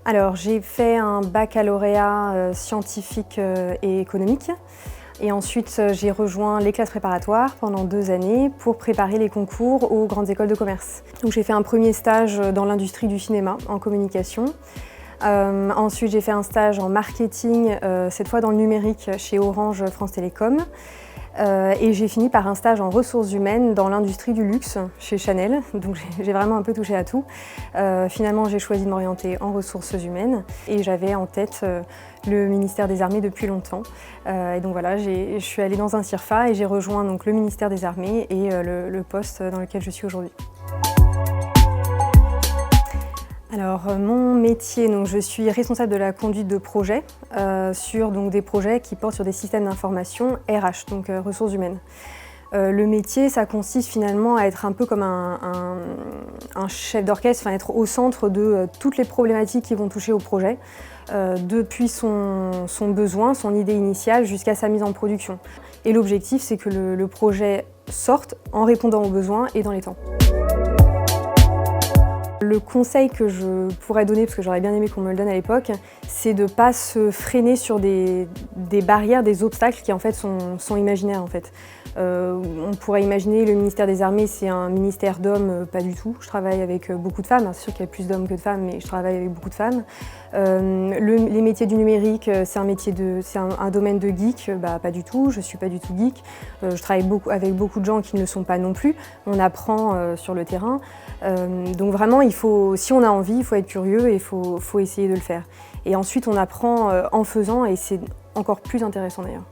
Alors, j'ai fait un baccalauréat scientifique et économique. Et ensuite, j'ai rejoint les classes préparatoires pendant 2 années pour préparer les concours aux grandes écoles de commerce. Donc, j'ai fait un premier stage dans l'industrie du cinéma, en communication. Ensuite, j'ai fait un stage en marketing, cette fois dans le numérique chez Orange France Télécom. Et j'ai fini par un stage en ressources humaines dans l'industrie du luxe chez Chanel, donc j'ai vraiment un peu touché à tout. Finalement, j'ai choisi de m'orienter en ressources humaines et j'avais en tête le ministère des Armées depuis longtemps. Et donc voilà, je suis allée dans un CIRFA et j'ai rejoint donc, le ministère des Armées et le poste dans lequel je suis aujourd'hui. Alors mon métier, donc, je suis responsable de la conduite de projets sur donc, des projets qui portent sur des systèmes d'information RH, donc ressources humaines. Le métier, ça consiste finalement à être un peu comme un chef d'orchestre, enfin être au centre de toutes les problématiques qui vont toucher au projet, depuis son besoin, son idée initiale, jusqu'à sa mise en production. Et l'objectif, c'est que le projet sorte en répondant aux besoins et dans les temps. Le conseil que je pourrais donner, parce que j'aurais bien aimé qu'on me le donne à l'époque, c'est de ne pas se freiner sur des barrières, des obstacles qui en fait sont imaginaires en fait. On pourrait imaginer le ministère des Armées, c'est un ministère d'hommes, pas du tout. Je travaille avec beaucoup de femmes, c'est sûr qu'il y a plus d'hommes que de femmes, mais je travaille avec beaucoup de femmes. Les métiers du numérique, c'est un domaine de geek, pas du tout, je suis pas du tout geek. Je travaille avec beaucoup de gens qui ne le sont pas non plus. On apprend sur le terrain. Donc vraiment, si on a envie, il faut être curieux et il faut essayer de le faire. Et ensuite, on apprend en faisant et c'est encore plus intéressant d'ailleurs.